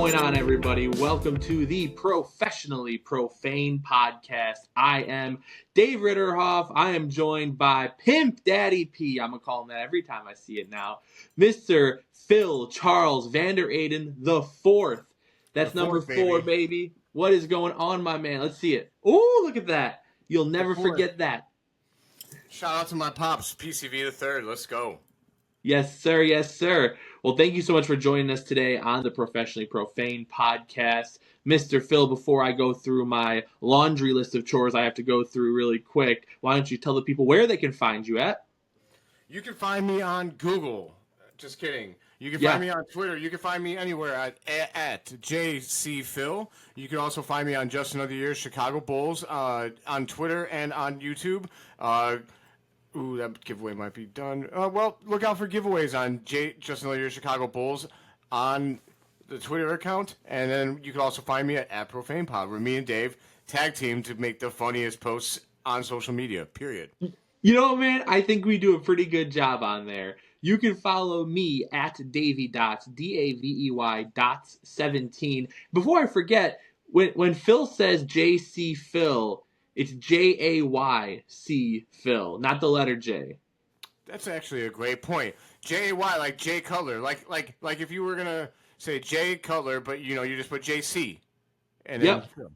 going on, everybody? Welcome to the Professionally Profane podcast. I am David Ridderhoff. I am joined by Pimp Daddy P. I'm going to call him that every time I see it now. Mr. Phil Charles VanDerHeyden IV. That's number 4, baby. What is going on, my man? Let's see it. Oh, look at that. You'll never forget that. Shout out to my pops, PCV III. Let's go. Yes, sir. Yes, sir. Well, thank you so much for joining us today on the Professionally Profane podcast. Mr. Phil, before I go through my laundry list of chores I have to go through really quick, why don't you tell the people where they can find you at? You can find me on Google. Just kidding. You can find me on Twitter. You can find me anywhere at JCPhil. You can also find me on Just Another Year Chicago Bulls on Twitter and on YouTube. Ooh, that giveaway might be done. Well, look out for giveaways on Just Another Year Chicago Bulls on the Twitter account. And then you can also find me at Profane Pod, where me and Dave tag team to make the funniest posts on social media, period. You know, man, I think we do a pretty good job on there. You can follow me at Davey Dots, DAVEY Dots 17. Before I forget, when Phil says JC Phil, it's JAYC Phil, not the letter J. That's actually a great point. JAY, like J Cutler, like if you were gonna say J Cutler, but you just put JC, and then Phil.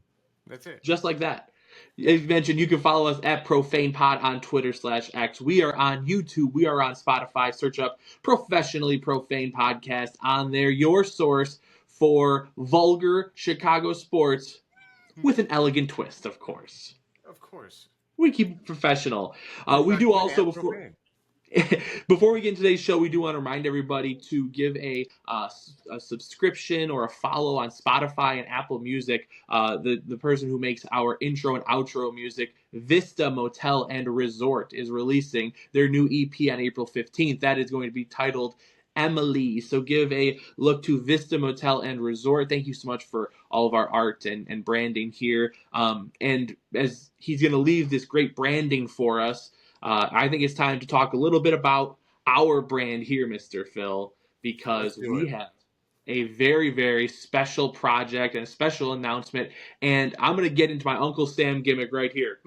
That's it. Just like that. As you mentioned, you can follow us at Profane Pod on Twitter/X. We are on YouTube. We are on Spotify. Search up Professionally Profane Podcast on there. Your source for vulgar Chicago sports with an elegant twist, of course. Of course. We keep it professional. We do also, before we get into today's show, we do want to remind everybody to give a subscription or a follow on Spotify and Apple Music. The person who makes our intro and outro music, Vista Motel and Resort, is releasing their new EP on April 15th. That is going to be titled Emily. So give a look to Vista Motel and Resort. Thank you so much for all of our art and branding here. And as he's going to leave this great branding for us, I think it's time to talk a little bit about our brand here, Mr. Phil, because we have a very, very special project and a special announcement. And I'm going to get into my Uncle Sam gimmick right here.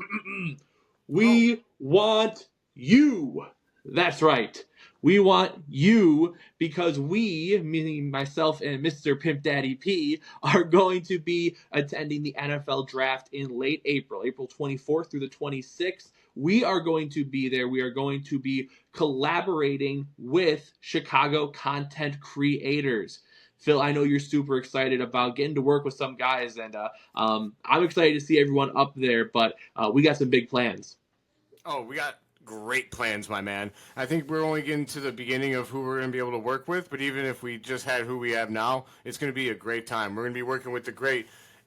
We want you. That's right. We want you because we, meaning myself and Mr. Pimp Daddy P, are going to be attending the NFL draft in late April, April 24th through the 26th. We are going to be there. We are going to be collaborating with Chicago content creators. Phil, I know you're super excited about getting to work with some guys, and I'm excited to see everyone up there, but we got some big plans. Oh, we got great plans, my man. I think we're only getting to the beginning of who we're going to be able to work with, but even if we just had who we have now, it's going to be a great time. We're going to be working with the great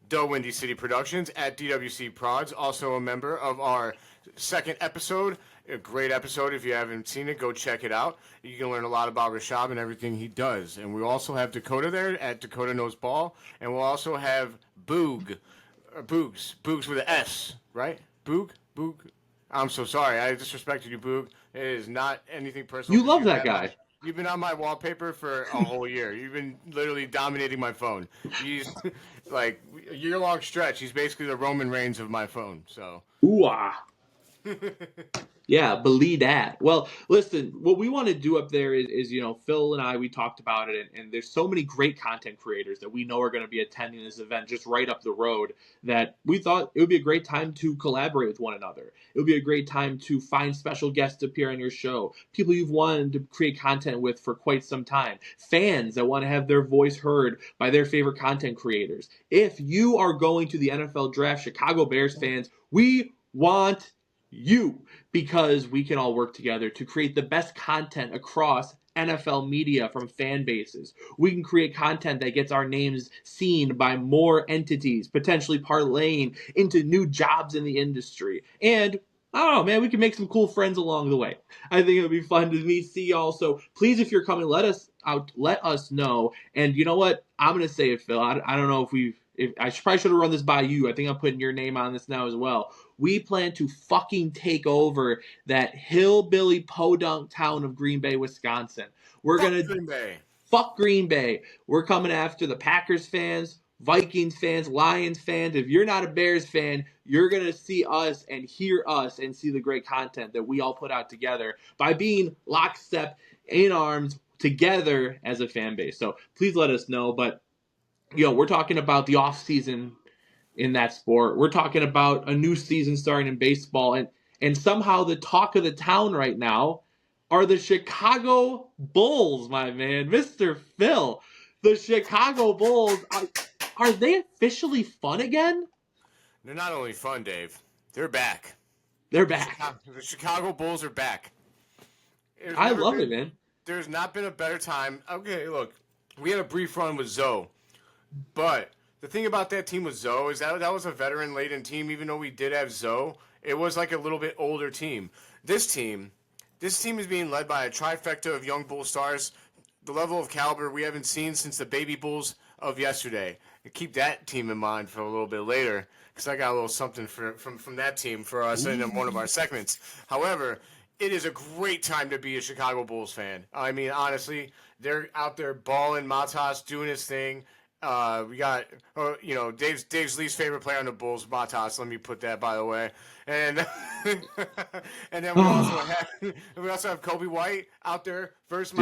Doe Windy City Productions at DWC Prods, also a member of our second episode. A great episode. If you haven't seen it, go check it out. You can learn a lot about Rashab and everything he does. And we also have Dakota there at Dakota Knows Ball, and we'll also have Boogs with an S, right? Boog. I'm so sorry. I disrespected you, Boog. It is not anything personal. You love that guy. You've been on my wallpaper for a whole year. You've been literally dominating my phone. He's like a year-long stretch. He's basically the Roman Reigns of my phone. So. Ooh-ah. Yeah, believe that. Well, listen, what we want to do up there is Phil and I, we talked about it, and there's so many great content creators that we know are going to be attending this event just right up the road that we thought it would be a great time to collaborate with one another. It would be a great time to find special guests to appear on your show, people you've wanted to create content with for quite some time, fans that want to have their voice heard by their favorite content creators. If you are going to the NFL draft, Chicago Bears fans, we want you, because we can all work together to create the best content across NFL media from fan bases. We can create content that gets our names seen by more entities, potentially parlaying into new jobs in the industry. And I don't know, man, we can make some cool friends along the way. I think it'll be fun to see y'all. So please, if you're coming, let us know. And you know what? I'm going to say it, Phil. I don't know if I probably should have run this by you. I think I'm putting your name on this now as well. We plan to fucking take over that hillbilly podunk town of Green Bay, Wisconsin. We're going to fuck Green Bay. We're coming after the Packers fans, Vikings fans, Lions fans. If you're not a Bears fan, you're going to see us and hear us and see the great content that we all put out together by being lockstep in arms together as a fan base. So please let us know. But, we're talking about the off season in that sport. We're talking about a new season starting in baseball. And somehow the talk of the town right now are the Chicago Bulls, my man. Mr. Phil. The Chicago Bulls, are they officially fun again? They're not only fun, Dave. They're back. They're back. The Chicago Bulls are back. I love it, man. There's not been a better time. Okay, look, we had a brief run with Zoe, but the thing about that team with Zoe is that was a veteran-laden team. Even though we did have Zoe, it was like a little bit older team. This team is being led by a trifecta of young Bull stars, the level of caliber we haven't seen since the baby Bulls of yesterday. And keep that team in mind for a little bit later, because I got a little something from that team for us in one of our segments. However, it is a great time to be a Chicago Bulls fan. I mean, honestly, they're out there balling, Matas doing his thing. We got, Dave's least favorite player on the Bulls, Matas. Let me put that, by the way. And and then we also have Coby White out there, first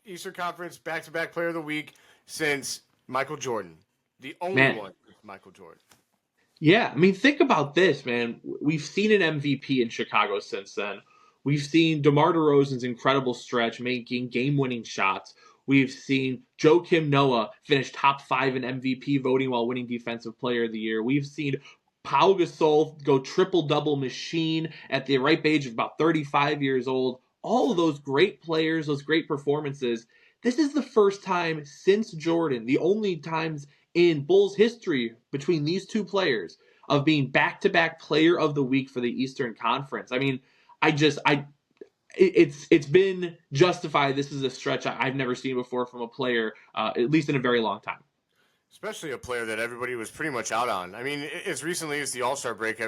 Eastern Conference back-to-back Player of the Week since Michael Jordan, the only one since Michael Jordan. Yeah, I mean, think about this, man. We've seen an MVP in Chicago since then. We've seen DeMar DeRozan's incredible stretch making game-winning shots. We've seen Joakim Noah finish top 5 in MVP voting while winning Defensive Player of the Year. We've seen Pau Gasol go triple-double machine at the ripe age of about 35 years old. All of those great players, those great performances. This is the first time since Jordan, the only times in Bulls history between these two players of being back-to-back Player of the Week for the Eastern Conference. I mean, it's been justified. This is a stretch I've never seen before from a player, at least in a very long time. Especially a player that everybody was pretty much out on. I mean, as recently as the All-Star break,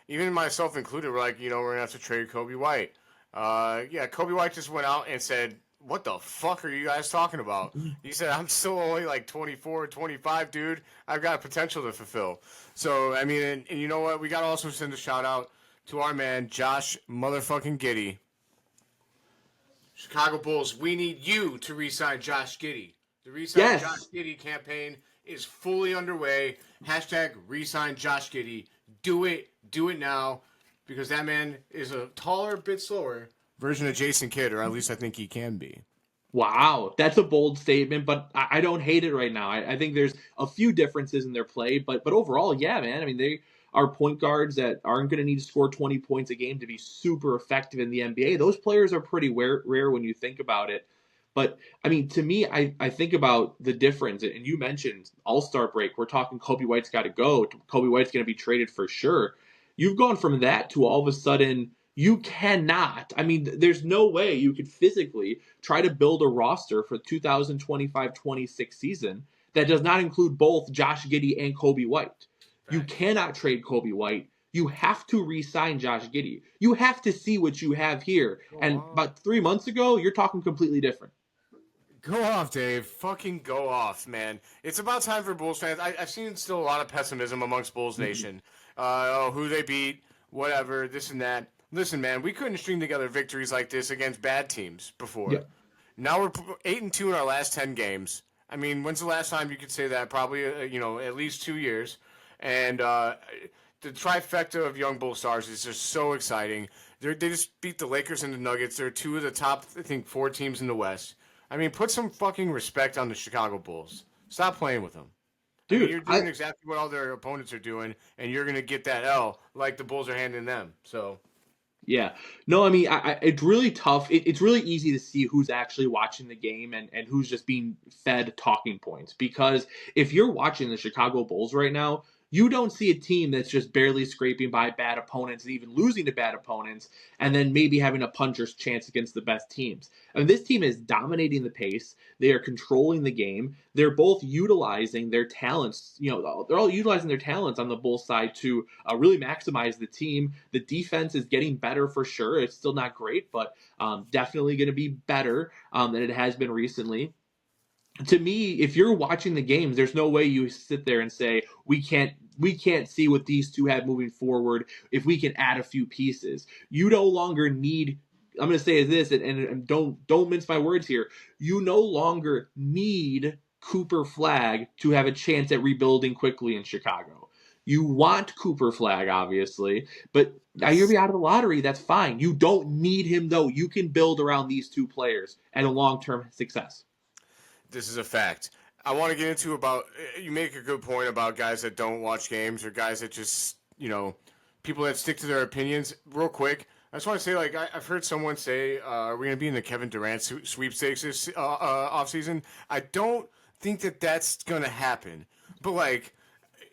even myself included, we're like, we're going to have to trade Coby White. Coby White just went out and said, what the fuck are you guys talking about? He said, I'm still only like 24, 25, dude. I've got potential to fulfill. So, I mean, and you know what? We got to also send a shout out to our man, Josh motherfucking Giddey. Chicago Bulls, we need you to re-sign Josh Giddey. The re-sign Josh Giddey campaign is fully underway. Hashtag re-sign Josh Giddey. Do it now, because that man is a taller, bit slower version of Jason Kidd, or at least I think he can be. Wow, that's a bold statement, but I don't hate it right now. I think there's a few differences in their play, but overall, yeah, man. I mean, they are point guards that aren't going to need to score 20 points a game to be super effective in the NBA. Those players are pretty rare when you think about it. But, I mean, to me, I think about the difference, and you mentioned All-Star break. We're talking Coby White's got to go. Coby White's going to be traded for sure. You've gone from that to all of a sudden you cannot. I mean, there's no way you could physically try to build a roster for 2025-26 season that does not include both Josh Giddey and Coby White. Right. You cannot trade Coby White. You have to re-sign Josh Giddey. You have to see what you have here. And about 3 months ago, you're talking completely different. Go off, Dave. Fucking go off, man. It's about time for Bulls fans. I've seen still a lot of pessimism amongst Bulls Nation. Who they beat, whatever, this and that. Listen, man, we couldn't string together victories like this against bad teams before. Yeah. Now we're 8-2 in our last 10 games. I mean, when's the last time you could say that? Probably, at least 2 years. And the trifecta of young Bull stars is just so exciting. They just beat the Lakers and the Nuggets. They're 2 of the top, I think, 4 teams in the West. I mean, put some fucking respect on the Chicago Bulls. Stop playing with them. Dude, I mean, you're doing exactly what all their opponents are doing, and you're going to get that L like the Bulls are handing them. So, yeah. No, I mean, it's really tough. It's really easy to see who's actually watching the game and who's just being fed talking points. Because if you're watching the Chicago Bulls right now, You don't see a team that's just barely scraping by bad opponents and even losing to bad opponents and then maybe having a puncher's chance against the best teams. I mean, this team is dominating the pace. They are controlling the game. They're both utilizing their talents. They're all utilizing their talents on the Bulls side to really maximize the team. The defense is getting better for sure. It's still not great, but definitely going to be better than it has been recently. To me, if you're watching the games, there's no way you sit there and say we can't see what these two have moving forward if we can add a few pieces. You no longer need. I'm going to say this, and don't mince my words here. You no longer need Cooper Flagg to have a chance at rebuilding quickly in Chicago. You want Cooper Flagg, obviously, but now you're be out of the lottery. That's fine. You don't need him, though. You can build around these two players and a long-term success. This is a fact. I want to get into about, you make a good point about guys that don't watch games or guys that just, people that stick to their opinions. Real quick, I just want to say, I've heard someone say, are we going to be in the Kevin Durant sweepstakes this offseason? I don't think that that's going to happen. But,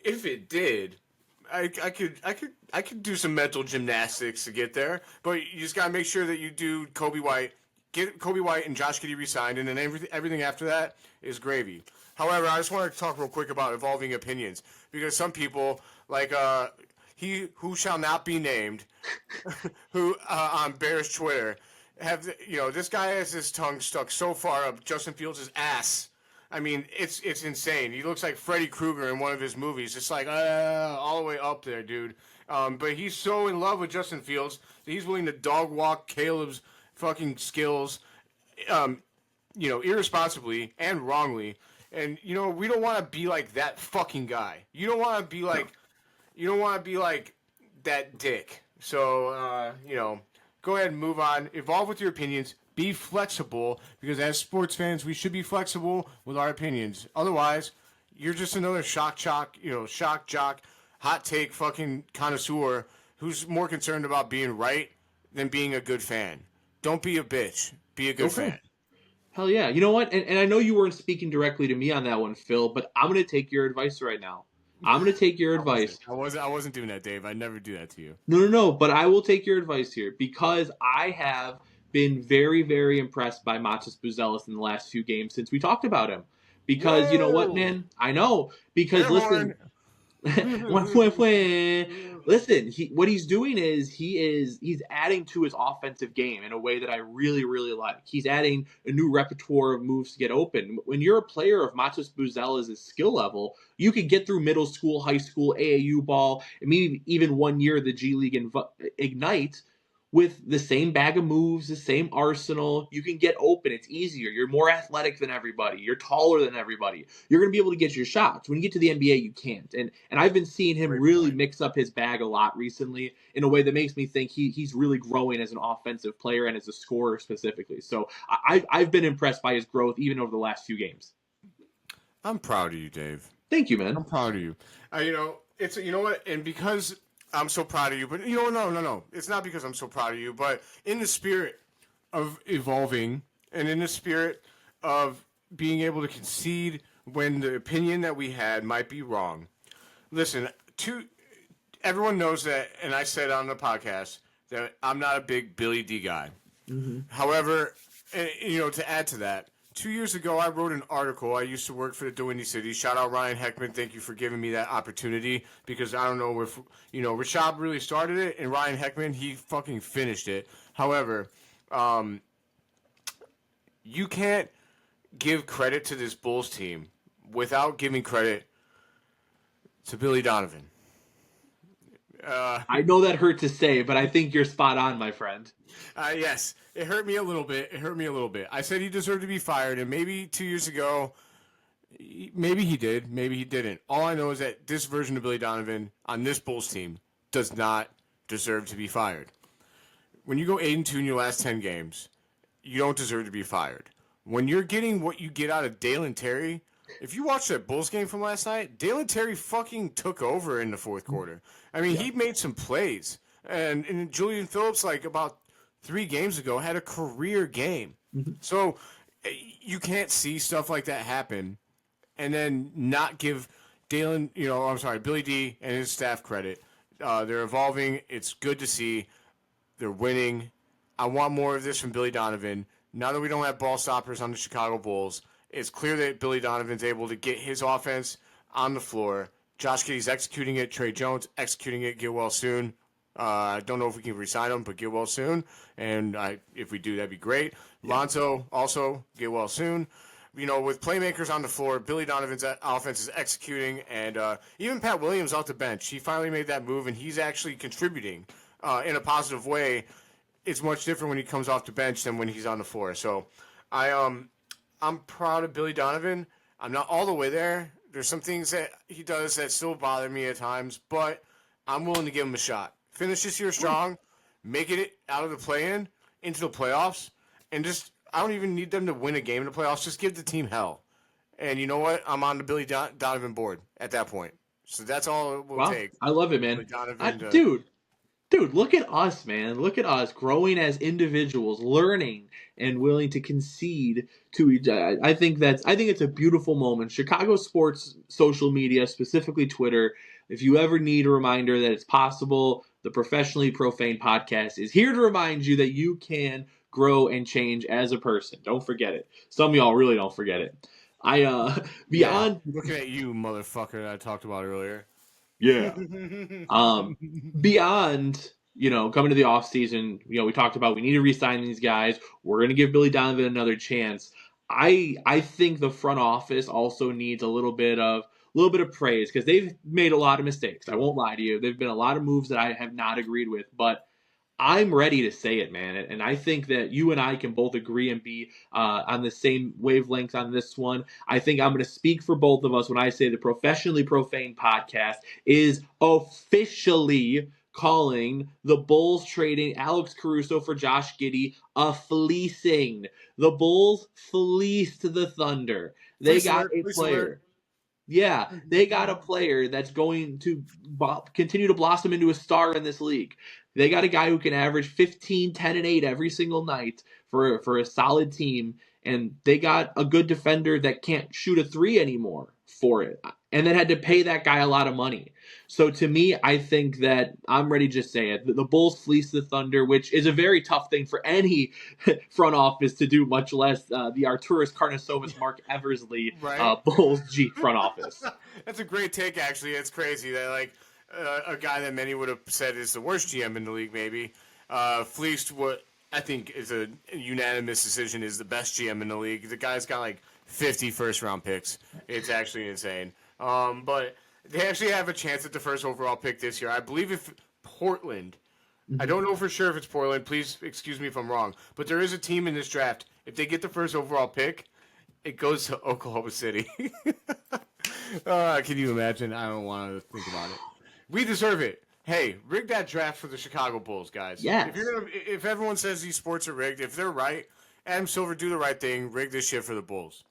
if it did, I could do some mental gymnastics to get there. But you just got to make sure that you do Coby White. Get Coby White and Josh Giddey re-signed, and then everything after that is gravy. However, I just want to talk real quick about evolving opinions, because some people, he who shall not be named, who on Bears Twitter, this guy has his tongue stuck so far up Justin Fields' ass. I mean, it's insane. He looks like Freddy Krueger in one of his movies. It's all the way up there, dude. But he's so in love with Justin Fields that he's willing to dog walk Caleb's fucking skills, irresponsibly and wrongly. And, we don't want to be like that fucking guy. You don't want to be like that dick. So, go ahead and move on. Evolve with your opinions. Be flexible, because as sports fans, we should be flexible with our opinions. Otherwise, you're just another shock jock, hot take fucking connoisseur who's more concerned about being right than being a good fan. Don't be a bitch. Be a good fan. Hell yeah. You know what? And I know you weren't speaking directly to me on that one, Phil, but I'm going to take your advice right now. I'm going to take your advice. I wasn't doing that, Dave. I never do that to you. No. But I will take your advice here, because I have been very, very impressed by Matas Buzelis in the last few games since we talked about him. Because you know what, man? I know. Because listen. Listen, what he's doing is he's adding to his offensive game in a way that I really, really like. He's adding a new repertoire of moves to get open. When you're a player of Matas Buzelis' skill level, you could get through middle school, high school, AAU ball, and maybe even 1 year of the G League Ignite with the same bag of moves, the same arsenal. You can get open. It's easier. You're more athletic than everybody. You're taller than everybody. You're going to be able to get your shots. When you get to the NBA, you can't. And I've been seeing him really mix up his bag a lot recently in a way that makes me think he's really growing as an offensive player and as a scorer specifically. So I've been impressed by his growth even over the last few games. I'm proud of you, Dave. Thank you, man. I'm proud of you. It's what, and because I'm so proud of you, but no. It's not because I'm so proud of you, but in the spirit of evolving and in the spirit of being able to concede when the opinion that we had might be wrong. Listen, everyone knows that, and I said on the podcast that I'm not a big Billy D guy. Mm-hmm. However, to add to that, 2 years ago, I wrote an article. I used to work for the Windy City. Shout out Ryan Heckman. Thank you for giving me that opportunity, because I don't know if, Rashad really started it, and Ryan Heckman, he fucking finished it. However, you can't give credit to this Bulls team without giving credit to Billy Donovan. I know that hurt to say, but I think you're spot on, my friend. Yes, it hurt me a little bit. I said he deserved to be fired, and maybe 2 years ago, maybe he did, maybe he didn't. All I know is that this version of Billy Donovan on this Bulls team does not deserve to be fired. When you go 8-2 in your last 10 games, you don't deserve to be fired. When you're getting what you get out of Dalen Terry, if you watched that Bulls game from last night, Dalen Terry fucking took over in the fourth quarter. I mean, he made some plays. And Julian Phillips, about 3 games ago, had a career game. Mm-hmm. So you can't see stuff like that happen and then not give Billy D and his staff credit. They're evolving. It's good to see. They're winning. I want more of this from Billy Donovan. Now that we don't have ball stoppers on the Chicago Bulls, it's clear that Billy Donovan's able to get his offense on the floor. Josh Giddey's executing it. Trey Jones executing it. Get well soon. I don't know if we can re-sign him, but get well soon. And if we do, that'd be great. Yeah. Lonzo also get well soon. With playmakers on the floor, Billy Donovan's offense is executing, and even Pat Williams off the bench, he finally made that move, and he's actually contributing in a positive way. It's much different when he comes off the bench than when he's on the floor. So I'm proud of Billy Donovan. I'm not all the way there. There's some things that he does that still bother me at times, but I'm willing to give him a shot. Finish this year strong, make it out of the play-in into the playoffs, and I don't even need them to win a game in the playoffs. Just give the team hell. And you know what? I'm on the Billy Donovan board at that point. So that's all it will take. I love it, man. Dude, look at us, man. Look at us growing as individuals, learning and willing to concede to each other. I think it's a beautiful moment. Chicago sports social media, specifically Twitter, if you ever need a reminder that it's possible, the Professionally Profane podcast is here to remind you that you can grow and change as a person. Don't forget it. Some of y'all really don't forget it. Looking at you, motherfucker, that I talked about earlier. Yeah. Beyond, coming to the off season, we talked about we need to re-sign these guys. We're going to give Billy Donovan another chance. I think the front office also needs a little bit of praise because they've made a lot of mistakes. I won't lie to you. There've been a lot of moves that I have not agreed with, but I'm ready to say it, man. And I think that you and I can both agree and be on the same wavelength on this one. I think I'm going to speak for both of us when I say the Professionally Profane podcast is officially calling the Bulls trading Alex Caruso for Josh Giddey a fleecing. The Bulls fleeced the Thunder. They got a player. Yeah, they got a player that's going to continue to blossom into a star in this league. They got a guy who can average 15, 10, and 8 every single night for a solid team, and they got a good defender that can't shoot a 3 anymore for it, and then had to pay that guy a lot of money. So to me, I think that I'm ready to just say it. The Bulls fleece the Thunder, which is a very tough thing for any front office to do, much less the Arturas Karnisovas, Mark Eversley Bulls G front office. That's a great take, actually. It's crazy that a guy that many would have said is the worst GM in the league, maybe, fleeced what I think is a unanimous decision is the best GM in the league. The guy's got 50 first-round picks. It's actually insane. But they actually have a chance at the first overall pick this year. I believe if Portland, I don't know for sure if it's Portland. Please excuse me if I'm wrong. But there is a team in this draft. If they get the first overall pick, it goes to Oklahoma City. Can you imagine? I don't want to think about it. We deserve it. Hey, rig that draft for the Chicago Bulls, guys. Yes. If everyone says these sports are rigged, if they're right, Adam Silver, do the right thing. Rig this shit for the Bulls.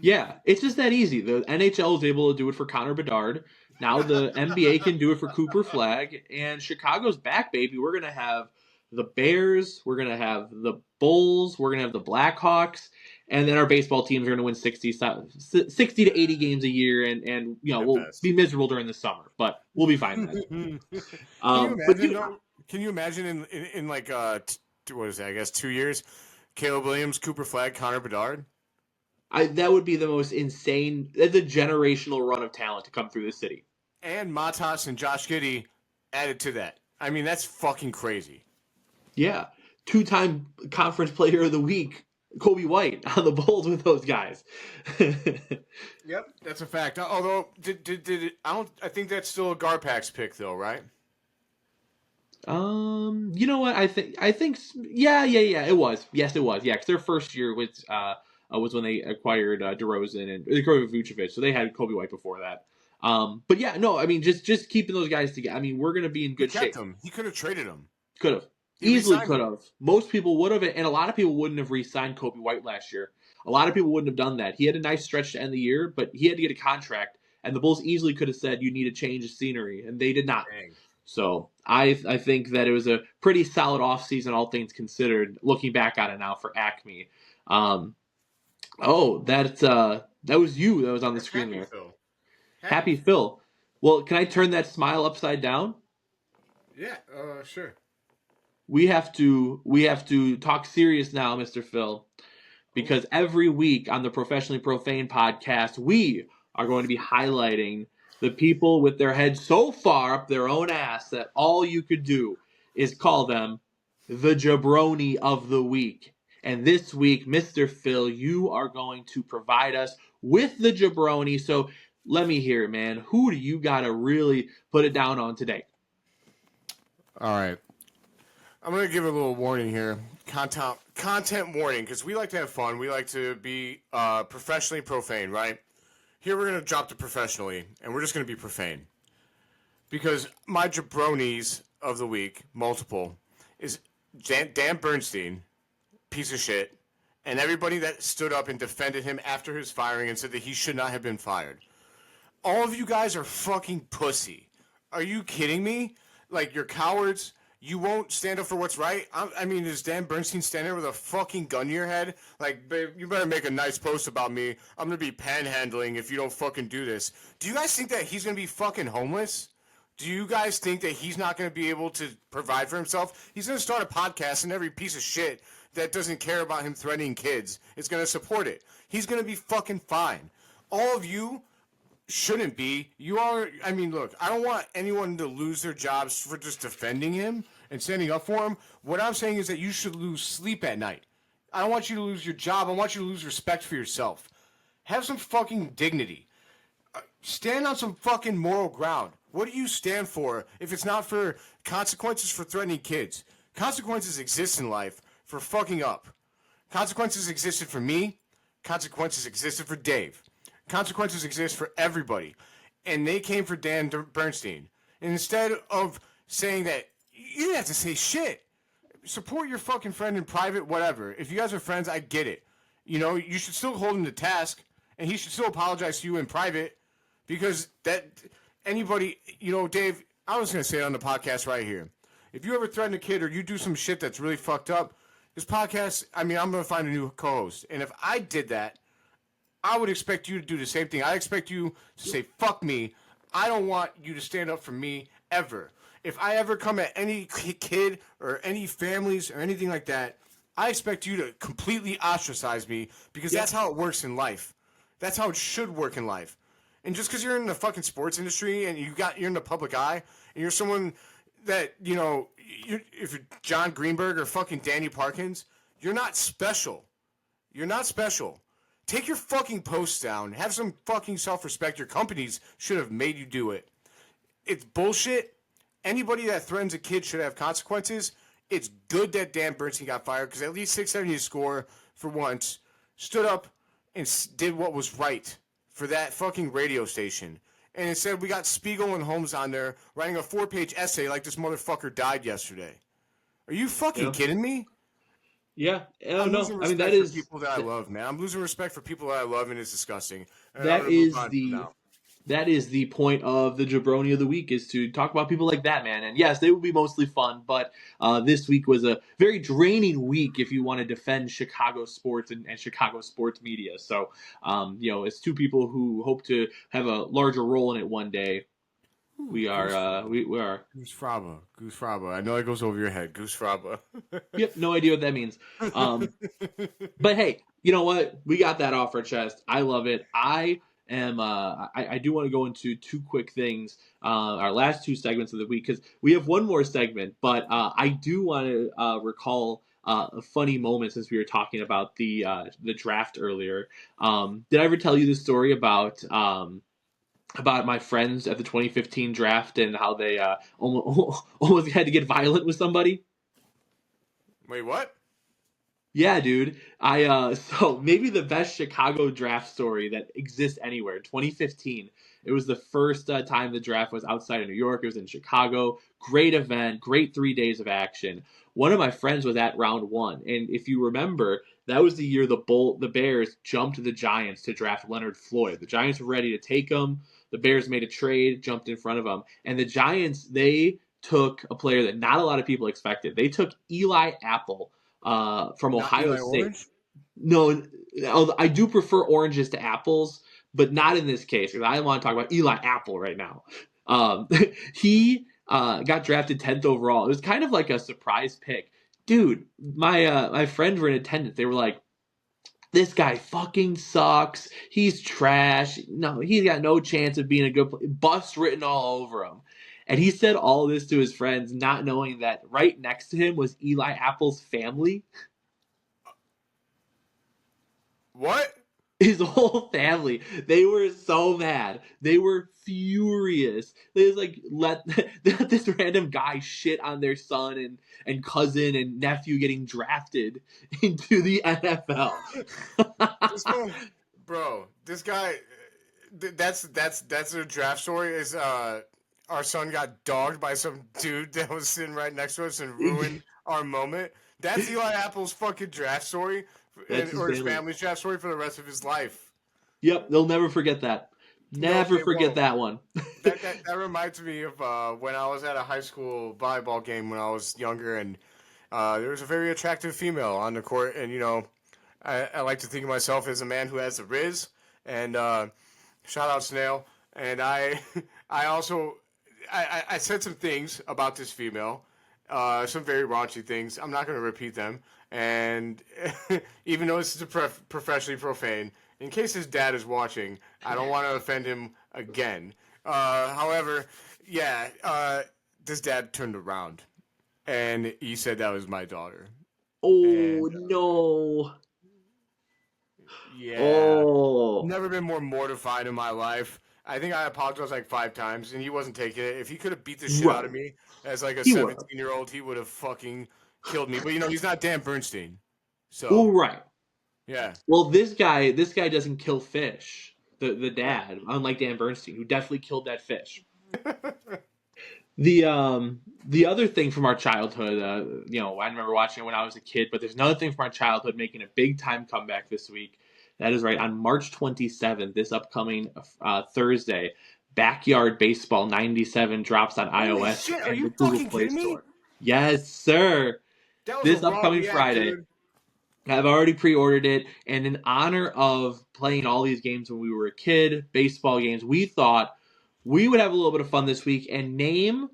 Yeah, it's just that easy. The NHL is able to do it for Connor Bedard. Now the NBA can do it for Cooper Flagg. And Chicago's back, baby. We're going to have the Bears. We're going to have the Bulls. We're going to have the Blackhawks. And then our baseball teams are going to win 60 to 80 games a year. And we'll be miserable during the summer. But we'll be fine then. Can you imagine in what is it, I guess 2 years, Caleb Williams, Cooper Flagg, Connor Bedard? That would be the most insane, that's a generational run of talent to come through the city. And Matas and Josh Giddey added to that. I mean, that's fucking crazy. Yeah. 2-time conference player of the week, Coby White on the Bulls with those guys. Yep, that's a fact. Although, I think that's still a Garpax pick though, right? You know what? I think, yeah, it was. Yes, it was. Yeah, because their first year was when they acquired DeRozan and Vucevic, so they had Coby White before that. But yeah, no, I mean, just keeping those guys together. I mean, we're going to be in good shape. He could have traded him. Could have. Easily could have. Most people would have, and a lot of people wouldn't have re-signed Coby White last year. A lot of people wouldn't have done that. He had a nice stretch to end the year, but he had to get a contract, and the Bulls easily could have said, you need a change of scenery, and they did not. Dang. So I think that it was a pretty solid offseason, all things considered, looking back on it now for Acme. That was you that was on the screen there. Happy Phil. Well, can I turn that smile upside down? Yeah, sure. We have to talk serious now, Mr. Phil, because every week on the Professionally Profane podcast, we are going to be highlighting the people with their heads so far up their own ass that all you could do is call them the jabroni of the week. And this week, Mr. Phil, you are going to provide us with the jabroni. So let me hear it, man. Who do you got to really put it down on today? All right. I'm going to give a little warning here. Content warning, because we like to have fun. We like to be professionally profane, right? Here we're going to drop the professionally, and we're just going to be profane. Because my jabronis of the week, multiple, is Dan Bernstein, piece of shit, and everybody that stood up and defended him after his firing and said that he should not have been fired. All of you guys are fucking pussy. Are you kidding me? Like, you're cowards. You won't stand up for what's right? I mean, is Dan Bernstein standing there with a fucking gun to your head? Like, babe, you better make a nice post about me. I'm going to be panhandling if you don't fucking do this. Do you guys think that he's going to be fucking homeless? Do you guys think that he's not going to be able to provide for himself? He's going to start a podcast, and every piece of shit that doesn't care about him threatening kids is going to support it. He's going to be fucking fine. All of you shouldn't be. You are. I mean, look, I don't want anyone to lose their jobs for just defending him and standing up for him. What I'm saying is that you should lose sleep at night. I don't want you to lose your job. I want you to lose respect for yourself. Have some fucking dignity. Stand on some fucking moral ground. What do you stand for if it's not for consequences for threatening kids? Consequences exist in life for fucking up. Consequences existed for me. Consequences existed for Dave. Consequences exist for everybody. And they came for Dan Bernstein. And instead of saying that, you didn't have to say shit. Support your fucking friend in private, whatever. If you guys are friends, I get it. You know, you should still hold him to task. And he should still apologize to you in private. Because that, anybody, you know, Dave, I was going to say it on the podcast right here. If you ever threaten a kid or you do some shit that's really fucked up, this podcast, I mean, I'm going to find a new co-host. And if I did that, I would expect you to do the same thing. I expect you to say, fuck me. I don't want you to stand up for me ever. If I ever come at any kid or any families or anything like that, I expect you to completely ostracize me because that's how it works in life. That's how it should work in life. And just because you're in the fucking sports industry and you're in the public eye and you're someone that, you know, if you're John Greenberg or fucking Danny Parkins, you're not special. You're not special. Take your fucking posts down. Have some fucking self-respect. Your companies should have made you do it. It's bullshit. Anybody that threatens a kid should have consequences. It's good that Dan Bernstein got fired because at least 670 to score for once stood up and did what was right for that fucking radio station. And instead we got Spiegel and Holmes on there writing a 4-page essay like this motherfucker died yesterday. Are you fucking kidding me? Yeah, I'm no. losing I mean, respect that is for people that I love, man. I'm losing respect for people that I love, and it's disgusting. And that is the point of the jabroni of the week, is to talk about people like that, man. And yes, they will be mostly fun, but this week was a very draining week if you want to defend Chicago sports and Chicago sports media. So, you know, as two people who hope to have a larger role in it one day, we are. Goose Fraba. I know it goes over your head. Goose Fraba. Yep, no idea what that means. But hey, you know what? We got that off our chest. I love it. I do want to go into two quick things, our last two segments of the week, because we have one more segment, but I do want to recall a funny moment since we were talking about the draft earlier. Did I ever tell you the story about my friends at the 2015 draft and how they almost had to get violent with somebody? Wait, what? Yeah, dude. So maybe the best Chicago draft story that exists anywhere. 2015. It was the first time the draft was outside of New York. It was in Chicago. Great event. Great 3 days of action. One of my friends was at round one, and if you remember, that was the year the Bears jumped the Giants to draft Leonard Floyd. The Giants were ready to take him. The Bears made a trade, jumped in front of him, and the Giants, they took a player that not a lot of people expected. They took Eli Apple from Ohio State. Orange? No, I do prefer oranges to apples, but not in this case. Because I want to talk about Eli Apple right now. He got drafted 10th overall. It was kind of like a surprise pick. Dude, my friends were in attendance. They were like, this guy fucking sucks. He's trash. No, he's got no chance of being a good player. Bust written all over him. And he said all this to his friends, not knowing that right next to him was Eli Apple's family. What? His whole family. They were so mad. They were furious. They was like, let this random guy shit on their son and cousin and nephew getting drafted into the NFL. This guy, that's their draft story. Is our son got dogged by some dude that was sitting right next to us and ruined our moment. That's Eli Apple's fucking draft story, or his family's draft story for the rest of his life. Yep, they'll never forget that. Never forget that one. that reminds me of when I was at a high school volleyball game when I was younger, and there was a very attractive female on the court, and I like to think of myself as a man who has the riz, and shout out Snail, and I also said some things about this female, some very raunchy things. I'm not going to repeat them, and even though this is professionally profane, in case his dad is watching, I don't want to offend him again. However, this dad turned around, and he said that was my daughter. Oh, no. Yeah. Oh. Never been more mortified in my life. I think I apologized like 5 times, and he wasn't taking it. If he could have beat the shit out of me as like a 17-year-old, he would have fucking killed me. But he's not Dan Bernstein. So. Oh, right. Yeah. Well, this guy doesn't kill fish. The dad, unlike Dan Bernstein, who definitely killed that fish. The other thing from our childhood, I remember watching it when I was a kid, but there's another thing from our childhood making a big time comeback this week. That is right, on March 27th, this upcoming Thursday, Backyard Baseball 97 drops on iOS and the Google Play Store. Yes, sir. This upcoming Friday. Dude. I've already pre-ordered it, and in honor of playing all these games when we were a kid, baseball games, we thought we would have a little bit of fun this week and name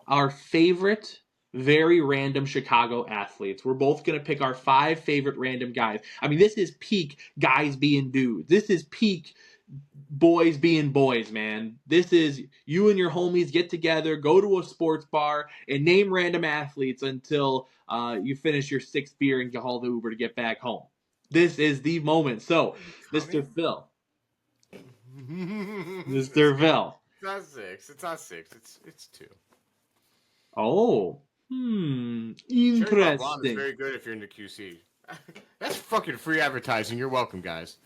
our favorite, very random Chicago athletes. We're both going to pick our 5 favorite random guys. I mean, this is peak guys being dudes. This is peak boys being boys, man. This is you and your homies get together, go to a sports bar, and name random athletes until you finish your 6th beer and haul the Uber to get back home. This is the moment. So, Mr. Phil. Mr. Phil. It's not 6. It's 2. Oh. Interesting. It's very good if you're into QC. That's fucking free advertising. You're welcome, guys.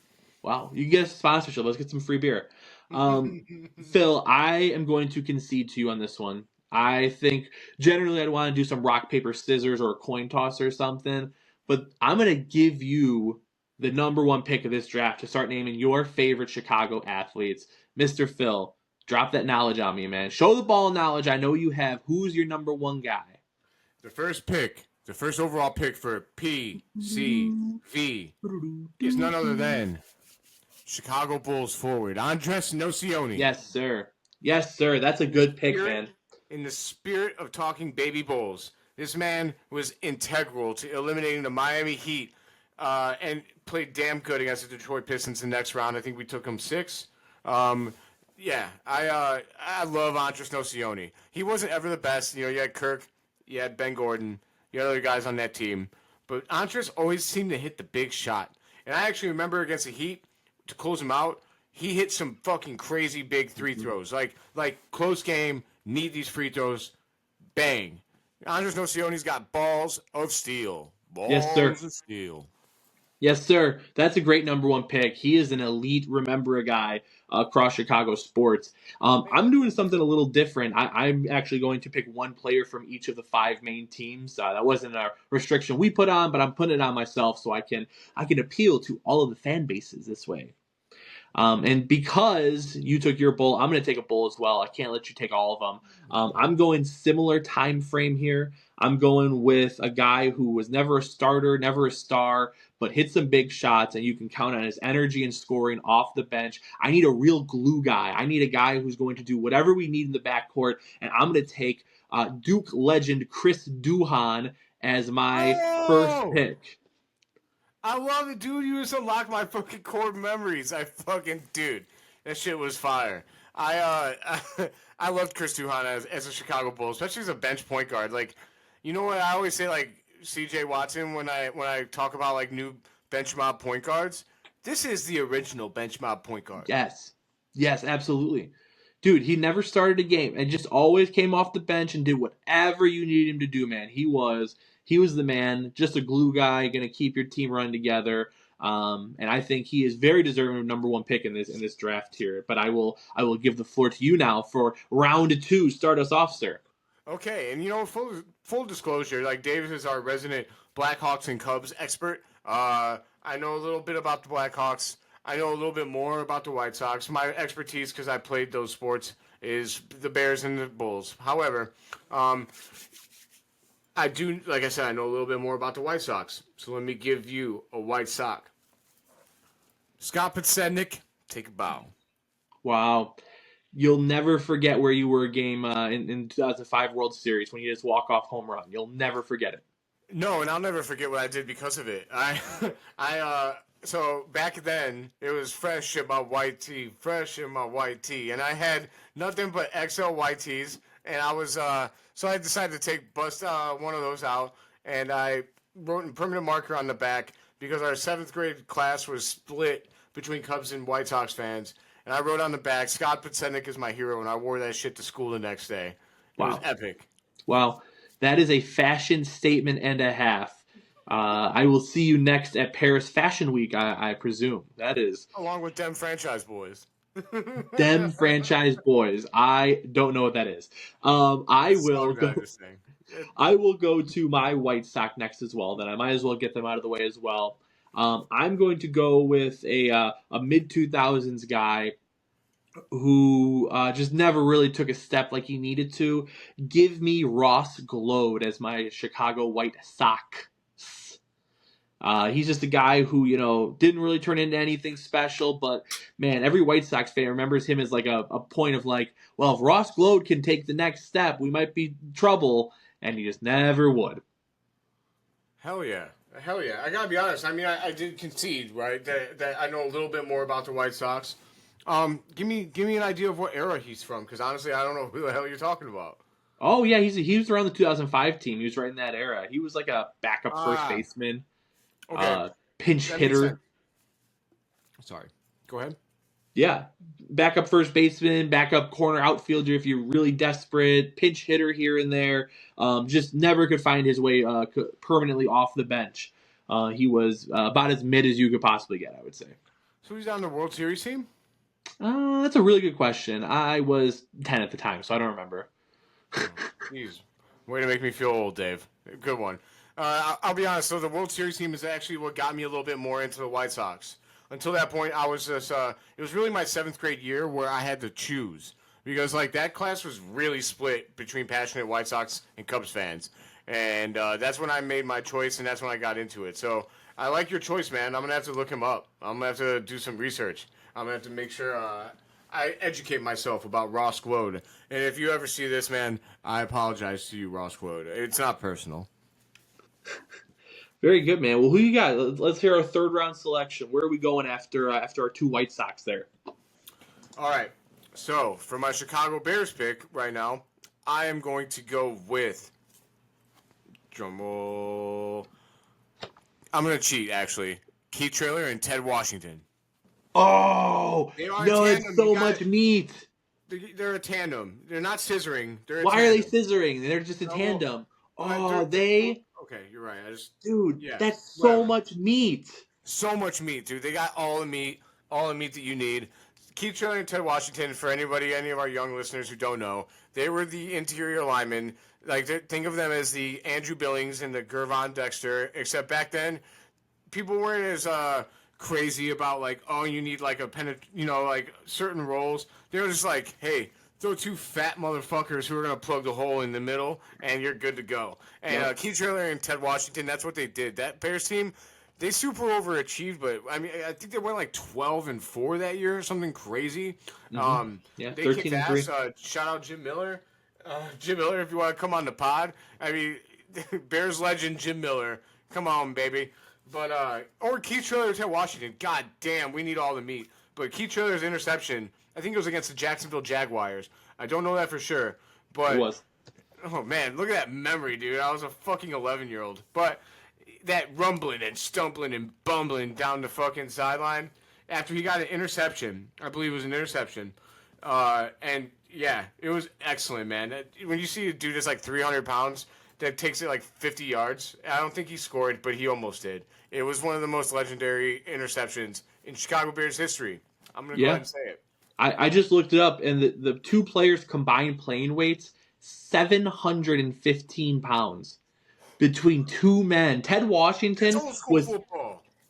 Wow, you get a sponsorship. Let's get some free beer. Phil, I am going to concede to you on this one. I think generally I'd want to do some rock, paper, scissors or a coin toss or something. But I'm going to give you the number 1 pick of this draft to start naming your favorite Chicago athletes. Mr. Phil, drop that knowledge on me, man. Show the ball knowledge I know you have. Who's your number 1 guy? The first overall pick for PCV is none other than Chicago Bulls forward Andres Nocioni. Yes, sir. Yes, sir. That's a good pick, man. In the spirit of talking baby Bulls, this man was integral to eliminating the Miami Heat and played damn good against the Detroit Pistons in the next round. I think we took him 6. I love Andres Nocioni. He wasn't ever the best. You had Kirk, you had Ben Gordon, you had other guys on that team. But Andres always seemed to hit the big shot. And I actually remember against the Heat, to close him out, he hit some fucking crazy big 3 throws. Like close game, need these free throws, bang. Andres Nocioni's got balls of steel. Yes, sir. Of steel. Yes, sir. That's a great number 1 pick. He is an elite remember guy across Chicago sports. I'm doing something a little different. I'm actually going to pick 1 player from each of the 5 main teams. That wasn't a restriction we put on, but I'm putting it on myself so I can appeal to all of the fan bases this way. And because you took your bull, I'm going to take a bull as well. I can't let you take all of them. I'm going similar time frame here. I'm going with a guy who was never a starter, never a star, but hit some big shots, and you can count on his energy and scoring off the bench. I need a real glue guy. I need a guy who's going to do whatever we need in the backcourt, and I'm going to take Duke legend Chris Duhon as my first pick. I love it, dude. You just unlocked my fucking core memories. Dude, that shit was fire. I loved Chris Duhon as a Chicago Bull, especially as a bench point guard. Like, you know what I always say, like C.J. Watson when I talk about like new bench mob point guards. This is the original bench mob point guard. Yes, absolutely, dude. He never started a game and just always came off the bench and did whatever you needed him to do. Man, he was the man, just a glue guy, going to keep your team running together. And I think he is very deserving of number 1 pick in this draft here. But I will give the floor to you now for round 2. Start us off, sir. Okay, and full disclosure, like David is our resident Blackhawks and Cubs expert. I know a little bit about the Blackhawks. I know a little bit more about the White Sox. My expertise, because I played those sports, is the Bears and the Bulls. However, I do, like I said, I know a little bit more about the White Sox. So let me give you a White Sox. Scott Podsednik, take a bow. Wow. You'll never forget where you were game in 2005 World Series when you just walk off home run. You'll never forget it. No, and I'll never forget what I did because of it. So back then, it was fresh in my white tee, and I had nothing but XL white tees, and I was, so I decided to bust one of those out, and I wrote in permanent marker on the back because our 7th grade class was split between Cubs and White Sox fans, and I wrote on the back, Scott Podsednik is my hero, and I wore that shit to school the next day. It was epic. Wow. That is a fashion statement and a half. I will see you next at Paris Fashion Week, I presume. That is. Along with them franchise boys. Them franchise boys. I don't know what that is. I will go to my White Sox next as well. Then I might as well get them out of the way as well. I'm going to go with a mid-2000s guy who just never really took a step like he needed to. Give me Ross Glode as my Chicago White Sox. He's just a guy who, didn't really turn into anything special, but man, every White Sox fan remembers him as like a point of like, well, if Ross Glode can take the next step, we might be in trouble, and he just never would. Hell yeah. I gotta be honest. I mean, I did concede, right, that I know a little bit more about the White Sox. Give me an idea of what era he's from, because honestly, I don't know who the hell you're talking about. Oh yeah, he was around the 2005 team. He was right in that era. He was like a backup first baseman. Okay. Pinch hitter. Sorry. Go ahead. Yeah. Backup first baseman, backup corner outfielder if you're really desperate, pinch hitter here and there. Just never could find his way permanently off the bench. He was about as mid as you could possibly get, I would say. So he's on the World Series team? That's a really good question. I was 10 at the time, so I don't remember. Jeez. Way to make me feel old, Dave. Good one. I'll be honest, so the World Series team is actually what got me a little bit more into the White Sox. Until that point, I was just, it was really my 7th grade year where I had to choose. Because, like, that class was really split between passionate White Sox and Cubs fans. And that's when I made my choice, and that's when I got into it. So I like your choice, man. I'm going to have to look him up. I'm going to have to do some research. I'm going to have to make sure I educate myself about Ross Glode. And if you ever see this, man, I apologize to you, Ross Glode. It's not personal. Very good, man. Well, who you got? Let's hear our 3rd round selection. Where are we going after our 2 White Sox there? All right. So for my Chicago Bears pick right now, I am going to go with drumroll. I'm going to cheat, actually. Keith Traylor and Ted Washington. Oh, no, it's so much meat. They're a tandem. They're not scissoring. Why are they scissoring? They're just a tandem. Okay, you're right. That's so much meat. So much meat, dude. They got all the meat that you need. Keith Traylor and Ted Washington, for any of our young listeners who don't know, they were the interior linemen. Like, think of them as the Andrew Billings and the Gervon Dexter, except back then, people weren't as crazy about like, oh, you need like like certain roles. They were just like, hey, throw 2 fat motherfuckers who are gonna plug the hole in the middle, and you're good to go. And Keith Traylor and Ted Washington, that's what they did. That Bears team, they super overachieved, but I mean, I think they went like 12-4 that year, or something crazy. Yeah, they 13 kicked and ass. 3. Shout out Jim Miller. Jim Miller, if you want to come on the pod. I mean, Bears legend Jim Miller. Come on, baby. But or Keith Traylor, Ted Washington. God damn, we need all the meat. But Keith Traylor's interception, I think it was against the Jacksonville Jaguars. I don't know that for sure, but It was. Oh man, look at that memory, dude. I was a fucking 11-year-old. But that rumbling and stumbling and bumbling down the fucking sideline after he got an interception, I believe it was an interception. And yeah, it was excellent, man. When you see a dude that's like 300 pounds that takes it like 50 yards, I don't think he scored, but he almost did. It was one of the most legendary interceptions in Chicago Bears history. I'm going to go ahead and say it. I just looked it up, and the 2 players' combined playing weights, 715 pounds between 2 men. Ted Washington was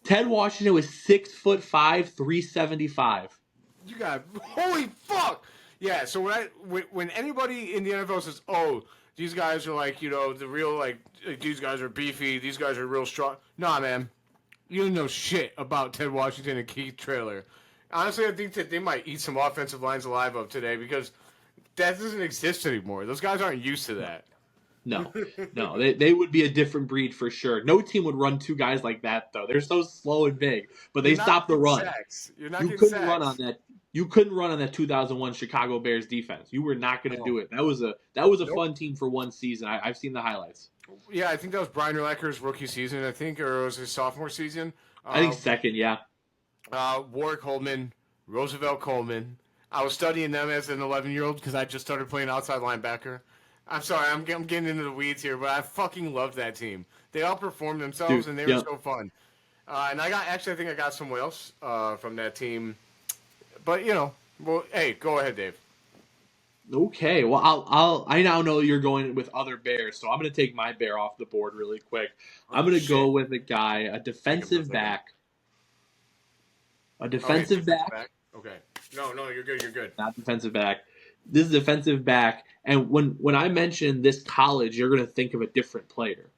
6'5", 375. You got holy fuck. Yeah. So when anybody in the NFL says, "Oh, these guys are like the real like these guys are beefy, these guys are real strong," nah, man, you don't know shit about Ted Washington and Keith Traylor. Honestly, I think that they might eat some offensive lines alive up today because that doesn't exist anymore. Those guys aren't used to that. No, they would be a different breed for sure. No team would run 2 guys like that, though. They're so slow and big, but they stopped the run. You couldn't run on that. You couldn't run on that 2001 Chicago Bears defense. You were not going to do it. That was a fun team for one season. I've seen the highlights. Yeah, I think that was Brian Urlacher's rookie season. I think, or it was his sophomore season. I think second, yeah. Warwick Holman, Roosevelt Coleman. I was studying them as an 11-year-old because I just started playing outside linebacker. I'm sorry, I'm getting into the weeds here, but I fucking loved that team. They outperformed themselves, and they were so fun. And I think I got someone else from that team. But hey, go ahead, Dave. Okay, well I now know you're going with other Bears, so I'm going to take my Bear off the board really quick. I'm going to go with a defensive back. A defensive back. Okay. No, you're good. You're good. Not defensive back. This is defensive back, and when I mention this college, you're going to think of a different player.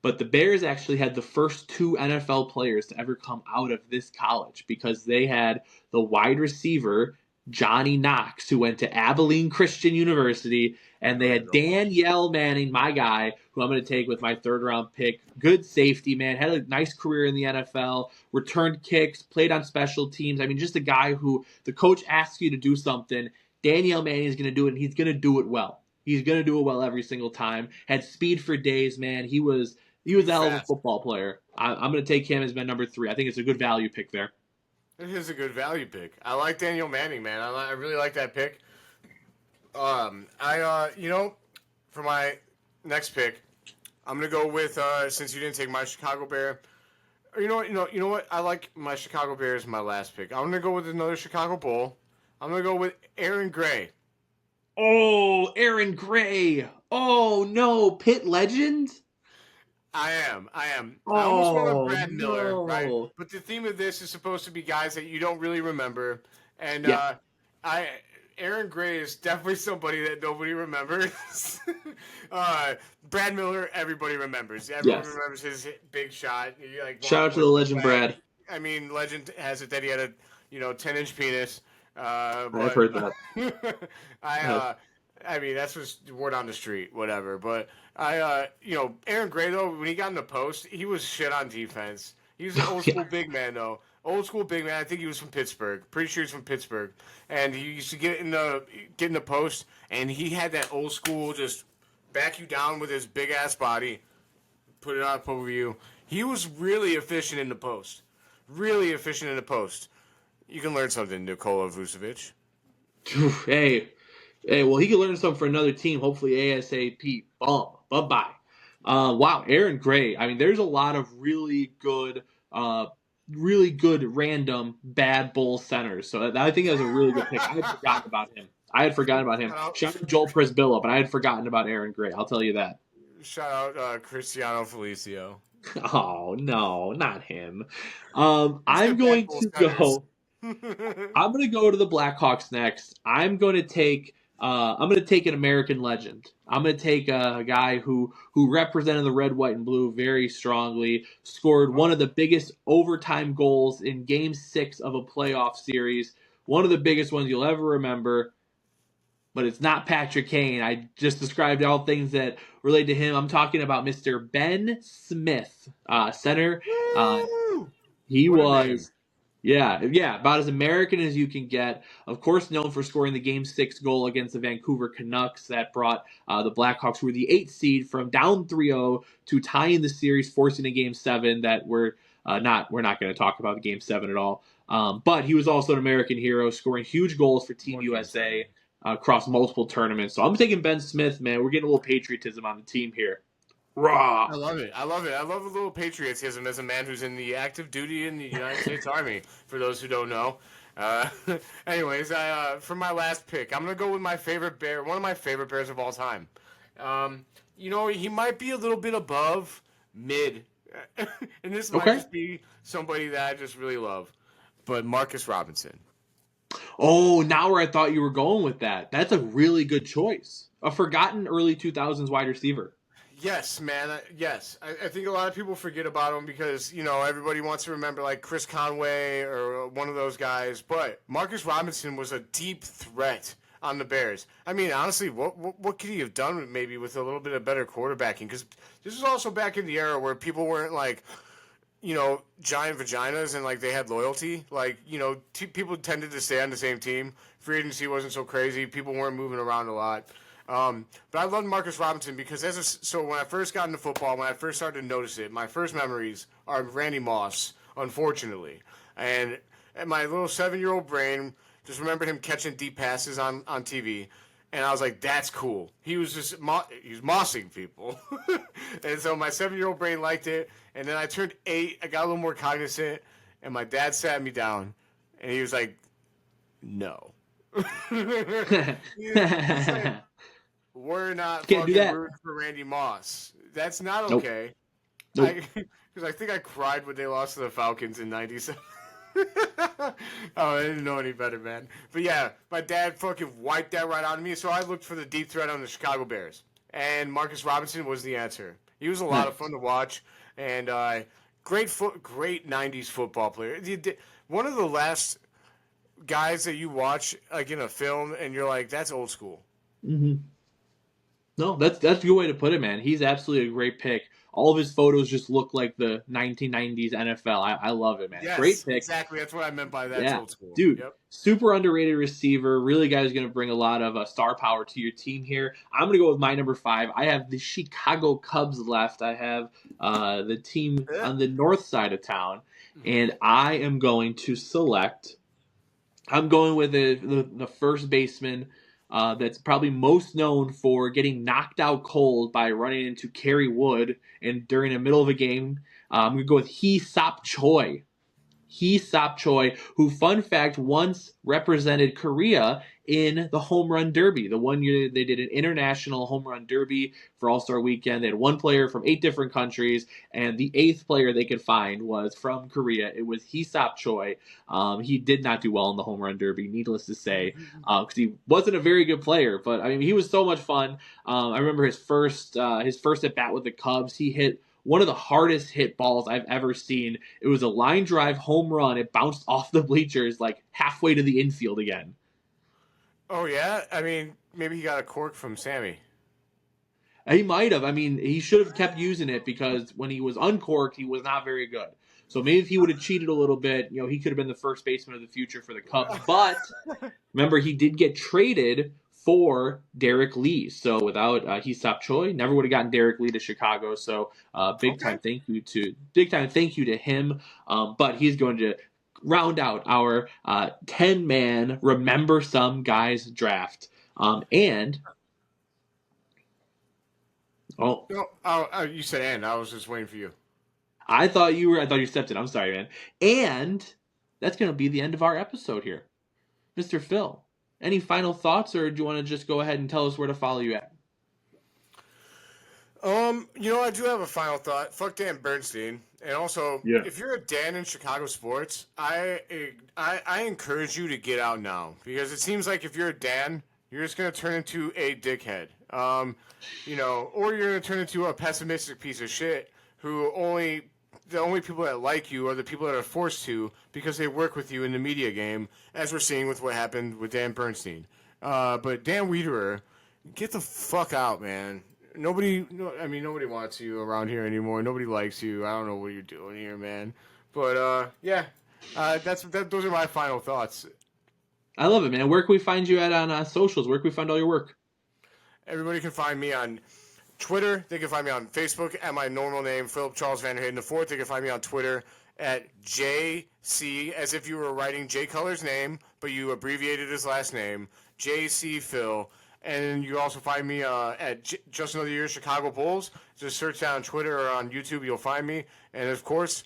But the Bears actually had the first 2 NFL players to ever come out of this college because they had the wide receiver Johnny Knox, who went to Abilene Christian University, and they had Danielle Manning, my guy, who I'm going to take with my 3rd-round pick. Good safety, man. Had a nice career in the NFL, returned kicks, played on special teams. I mean, just a guy who the coach asks you to do something. Danielle Manning is going to do it, and he's going to do it well. He's going to do it well every single time. Had speed for days, man. He was a hell of a football player. I'm going to take him as my number 3. I think it's a good value pick there. It is a good value pick. I like Daniel Manning, man. I really like that pick. For my next pick, I'm gonna go with since you didn't take my Chicago Bear. Or you know what? I like my Chicago Bears as my last pick. I'm gonna go with another Chicago Bull. I'm gonna go with Aaron Gray. Oh, Aaron Gray. Oh no, Pitt legend. I am. I almost went with Brad Miller, right? But the theme of this is supposed to be guys that you don't really remember, and Aaron Gray is definitely somebody that nobody remembers. Brad Miller, everybody remembers. Everyone remembers his big shot. Shout out to the legend, Brad. I mean, legend has it that he had a 10-inch penis. I've heard that. I mean, that's just word on the street, whatever. But Aaron Gray, though, when he got in the post, he was shit on defense. He was an old school big man, though. Old school big man. I think he was from Pittsburgh. Pretty sure he's from Pittsburgh. And he used to get in the post, and he had that old school just back you down with his big ass body, put it on over you. He was really efficient in the post. Really efficient in the post. You can learn something, Nikola Vucevic. Hey, well, he can learn something for another team, hopefully ASAP. Bye-bye. Wow, Aaron Gray. I mean, there's a lot of really good random bad bull centers. So I think that was a really good pick. I had forgotten about him. Shout out to Joel Prisbilla, but I had forgotten about Aaron Gray. I'll tell you that. Shout out Cristiano Felicio. Oh no, not him. He I'm said going bankable to centers. go. I'm going to go to the Blackhawks next. I'm going to take an American legend. I'm going to take a guy who represented the red, white, and blue very strongly. Scored one of the biggest overtime goals in Game 6 of a playoff series. One of the biggest ones you'll ever remember. But it's not Patrick Kane. I just described all things that relate to him. I'm talking about Mr. Ben Smith, center. Uh, Woo! he What a name. was, yeah, about as American as you can get. Of course, known for scoring the Game 6 goal against the Vancouver Canucks that brought the Blackhawks, who were the 8th seed, from down 3-0 to tying the series, forcing a Game 7 that we're not going to talk about the Game 7 at all. But he was also an American hero, scoring huge goals for Team What game USA seven? across multiple tournaments. So I'm taking Ben Smith, man. We're getting a little patriotism on the team here. Raw. I love it. I love it. I love a little patriotism as a man who's in the active duty in the United States Army, for those who don't know. Uh, anyways, for my last pick, I'm going to go with my favorite bear, one of my favorite bears of all time. He might be a little bit above mid, and this might Okay. just be somebody that I just really love, but Marcus Robinson. Oh, now where I thought you were going with that. That's a really good choice. A forgotten early 2000s wide receiver. Yes, man. Yes. I think a lot of people forget about him because, everybody wants to remember like Chris Conway or one of those guys. But Marcus Robinson was a deep threat on the Bears. I mean, honestly, what could he have done maybe with a little bit of better quarterbacking? Because this was also back in the era where people weren't like, giant vaginas and like they had loyalty. Like, people tended to stay on the same team. Free agency wasn't so crazy. People weren't moving around a lot. But I loved Marcus Robinson because so when I first got into football, when I first started to notice it, my first memories are of Randy Moss, unfortunately. And my little 7-year-old brain just remembered him catching deep passes on TV. And I was like, that's cool. He was just he was mossing people. And so my 7-year-old brain liked it. And then I turned 8. I got a little more cognizant. And my dad sat me down. And he was like, no. He's like, we're not Can't do fucking that. rooting for Randy Moss. That's not Nope. okay. Nope. Because I think I cried when they lost to the Falcons in '97. Oh, I didn't know any better, man. But yeah, my dad fucking wiped that right out of me, so I looked for the deep threat on the Chicago Bears. And Marcus Robinson was the answer. He was a lot of fun to watch, and great 90s football player. One of the last guys that you watch like in a film, and you're like, that's old school. Mm-hmm. No, that's a good way to put it, man. He's absolutely a great pick. All of his photos just look like the 1990s NFL. I love it, man. Yes, Great pick. exactly. That's what I meant by that. Yeah, Old school. dude, Yep. super underrated receiver. Really, guys, going to bring a lot of star power to your team here. I'm going to go with my number 5. I have the Chicago Cubs left. I have the team on the north side of town, and I am going to select. I'm going with the first baseman that's probably most known for getting knocked out cold by running into Kerry Wood and during the middle of a game. I'm going to go with Hee-Sop Choi. Hee-Sop Choi, who, fun fact, once represented Korea in the home run derby. The one year they did an international home run derby for All-Star Weekend. They had one player from 8 different countries, and the 8th player they could find was from Korea. It was Hee-Sop Choi. He did not do well in the home run derby, needless to say, because he wasn't a very good player. But I mean, he was so much fun. I remember his first at bat with the Cubs. He hit one of the hardest hit balls I've ever seen. It was a line drive home run. It bounced off the bleachers like halfway to the infield again. Oh yeah, I mean, maybe he got a cork from Sammy. He might have. I mean, he should have kept using it because when he was uncorked, he was not very good. So maybe if he would have cheated a little bit, he could have been the first baseman of the future for the Cubs. But remember, he did get traded for Derek Lee. So without Hee-Sop Choi, never would have gotten Derek Lee to Chicago. So big time thank you to him. But he's going to round out our 10-man Remember Some Guys draft. And No, you said and. I was just waiting for you. I thought you stepped in. I'm sorry, man. And that's going to be the end of our episode here. Mr. Phil, any final thoughts, or do you want to just go ahead and tell us where to follow you at? I do have a final thought. Fuck Dan Bernstein. And also, if you're a Dan in Chicago sports, I encourage you to get out now, because it seems like if you're a Dan, you're just gonna turn into a dickhead. Or you're gonna turn into a pessimistic piece of shit who the only people that like you are the people that are forced to because they work with you in the media game, as we're seeing with what happened with Dan Bernstein. But Dan Ridderhoff, get the fuck out, man. Nobody wants you around here anymore. Nobody likes you. I don't know what you're doing here, man. But those are my final thoughts. I love it, man. Where can we find you at on socials? Where can we find all your work? Everybody can find me on Twitter. They can find me on Facebook at my normal name, Philip Charles VanDerHeyden IV. They can find me on Twitter at JC, as if you were writing Jay Cutler's name, but you abbreviated his last name, JC Phil. And you also find me at Just Another Year Chicago Bulls. Just search that on Twitter or on YouTube. You'll find me. And, of course,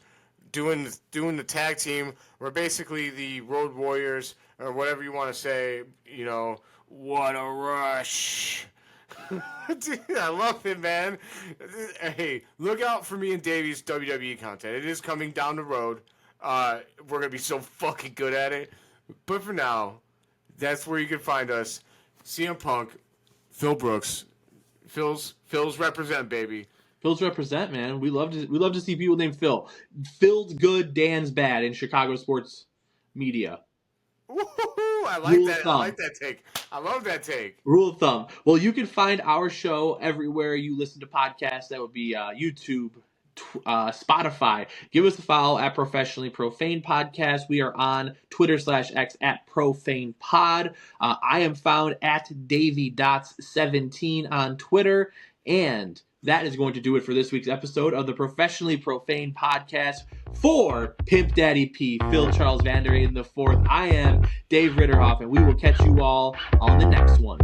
doing the tag team. We're basically the Road Warriors, or whatever you want to say. What a rush. Dude, I love it, man. Hey, look out for me and Davey's WWE content. It is coming down the road. We're going to be so fucking good at it. But for now, that's where you can find us. CM Punk, Phil Brooks, Phil's represent, baby. Phil's represent, man. We love to see people named Phil. Phil's good, Dan's bad in Chicago sports media. Woo-hoo-hoo. I like that. I like that take. I love that take. Rule of thumb. Well, you can find our show everywhere you listen to podcasts. That would be YouTube, Spotify. Give us a follow at Professionally Profane Podcast. We are on Twitter/X at Profane Pod. I am found at DavyDots17 on Twitter. And that is going to do it for this week's episode of the Professionally Profane Podcast. For Pimp Daddy P, Phil Charles VanDerHeyden IV, I am Dave Ridderhoff, and we will catch you all on the next one.